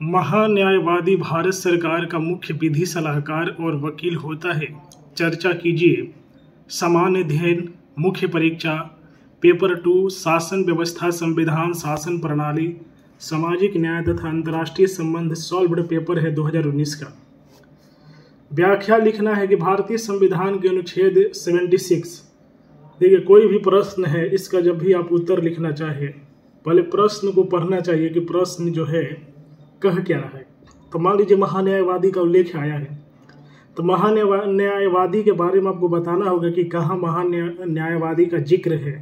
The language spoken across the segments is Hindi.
महान्यायवादी भारत सरकार का मुख्य विधि सलाहकार और वकील होता है। चर्चा कीजिए। सामान्य अध्ययन, मुख्य परीक्षा, पेपर 2, शासन व्यवस्था, संविधान, शासन प्रणाली, सामाजिक न्याय तथा अंतर्राष्ट्रीय संबंध सॉल्व्ड पेपर है 2019 का। व्याख्या लिखना है कि भारतीय संविधान के अनुच्छेद 76। देखिए, कोई भी प्रश्न है, इसका जब भी आप उत्तर लिखना चाहे पहले प्रश्न को पढ़ना चाहिए कि प्रश्न जो है कह क्या रहा है। तो मान लीजिए महान्यायवादी का उल्लेख आया है, तो महान्यायवादी के बारे में आपको बताना होगा कि कहाँ महान्यायवादी का जिक्र है।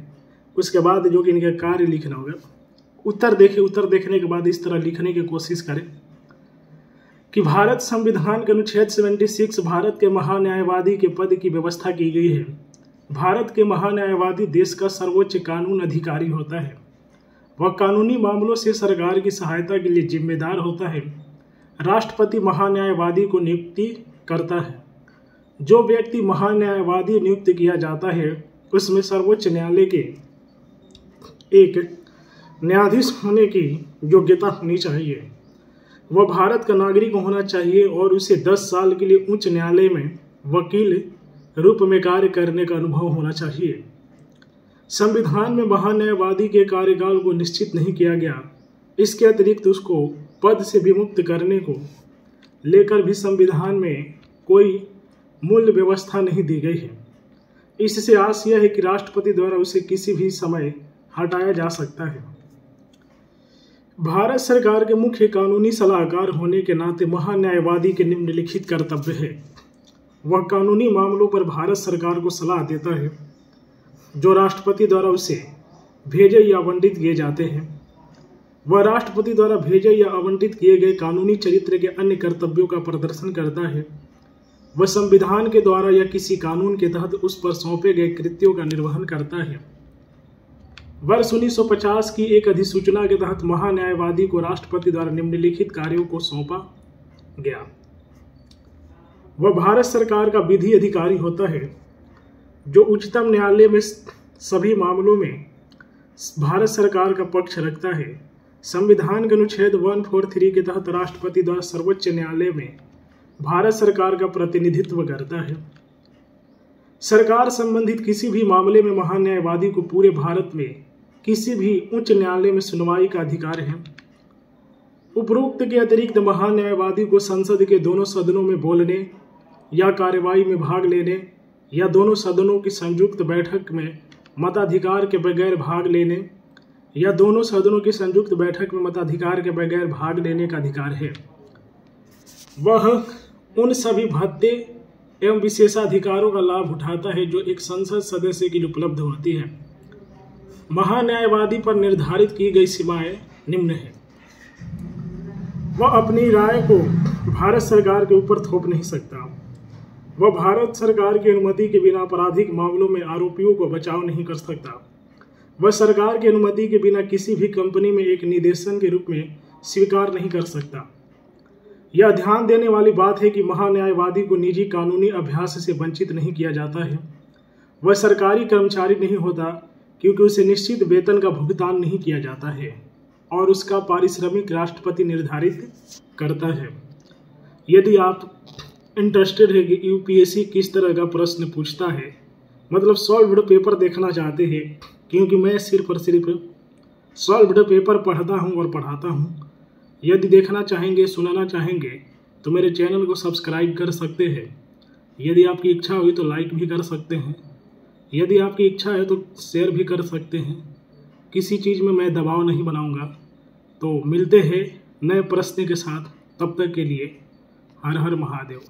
उसके बाद जो कि इनका कार्य लिखना होगा। उत्तर देखने के बाद इस तरह लिखने की कोशिश करें कि भारत संविधान के अनुच्छेद 76 भारत के महान्यायवादी के पद की व्यवस्था की गई है। भारत के महान्यायवादी देश का सर्वोच्च कानून अधिकारी होता है। वह कानूनी मामलों से सरकार की सहायता के लिए जिम्मेदार होता है। राष्ट्रपति महान्यायवादी को नियुक्ति करता है। जो व्यक्ति महान्यायवादी नियुक्त किया जाता है उसमें सर्वोच्च न्यायालय के एक न्यायाधीश होने की योग्यता होनी चाहिए। वह भारत का नागरिक होना चाहिए और उसे 10 साल के लिए उच्च न्यायालय में वकील रूप में कार्य करने का अनुभव होना चाहिए। संविधान में महान्यायवादी के कार्यकाल को निश्चित नहीं किया गया। इसके अतिरिक्त उसको पद से विमुक्त करने को लेकर भी संविधान में कोई मूल व्यवस्था नहीं दी गई है। इससे आश यह है कि राष्ट्रपति द्वारा उसे किसी भी समय हटाया जा सकता है। भारत सरकार के मुख्य कानूनी सलाहकार होने के नाते महान्यायवादी के निम्नलिखित कर्तव्य है। वह कानूनी मामलों पर भारत सरकार को सलाह देता है जो राष्ट्रपति द्वारा उसे भेजे या आवंटित किए जाते हैं। वह राष्ट्रपति द्वारा भेजे या आवंटित किए गए कानूनी चरित्र के अन्य कर्तव्यों का प्रदर्शन करता है। वह संविधान के द्वारा या किसी कानून के तहत उस पर सौंपे गए कृत्यों का निर्वहन करता है। वर्ष 1950 की एक अधिसूचना के तहत महान्यायवादी को राष्ट्रपति द्वारा निम्नलिखित कार्यों को सौंपा गया। वह भारत सरकार का विधि अधिकारी होता है जो उच्चतम न्यायालय में सभी मामलों में भारत सरकार का पक्ष रखता है। संविधान के अनुच्छेद 143 के तहत राष्ट्रपति द्वारा सर्वोच्च न्यायालय में भारत सरकार का प्रतिनिधित्व करता है। सरकार संबंधित किसी भी मामले में महान्यायवादी को पूरे भारत में किसी भी उच्च न्यायालय में सुनवाई का अधिकार है। उपरोक्त के अतिरिक्त महान्यायवादी को संसद के दोनों सदनों में बोलने या कार्यवाही में भाग लेने या दोनों सदनों की संयुक्त बैठक में मताधिकार के बगैर भाग लेने या दोनों सदनों की संयुक्त बैठक में मताधिकार के बगैर भाग लेने का अधिकार है। वह उन सभी भत्ते एवं विशेषाधिकारों का लाभ उठाता है जो एक संसद सदस्य के लिए उपलब्ध होती है। महान्यायवादी पर निर्धारित की गई सीमाएं निम्न है। वह अपनी राय को भारत सरकार के ऊपर थोप नहीं सकता। वह भारत सरकार की अनुमति के बिना आपराधिक मामलों में आरोपियों को बचाव नहीं कर सकता। वह सरकार की अनुमति के बिना किसी भी कंपनी में एक निदेशन के रूप में स्वीकार नहीं कर सकता। यह ध्यान देने वाली बात है कि महान्यायवादी को निजी कानूनी अभ्यास से वंचित नहीं किया जाता है। वह सरकारी कर्मचारी नहीं होता क्योंकि उसे निश्चित वेतन का भुगतान नहीं किया जाता है और उसका पारिश्रमिक राष्ट्रपति निर्धारित करता है। यदि आप इंटरेस्टेड है कि यूपीएससी किस तरह का प्रश्न पूछता है, मतलब सॉल्व्ड पेपर देखना चाहते हैं, क्योंकि मैं सिर्फ और सिर्फ सॉल्व्ड पेपर पढ़ता हूं और पढ़ाता हूं। यदि देखना चाहेंगे, सुनाना चाहेंगे तो मेरे चैनल को सब्सक्राइब कर सकते हैं। यदि आपकी इच्छा हुई तो लाइक भी कर सकते हैं। यदि आपकी इच्छा है तो शेयर भी कर सकते हैं। किसी चीज़ में मैं दबाव नहीं बनाऊंगा। तो मिलते हैं नए प्रश्न के साथ। तब तक के लिए हर हर महादेव।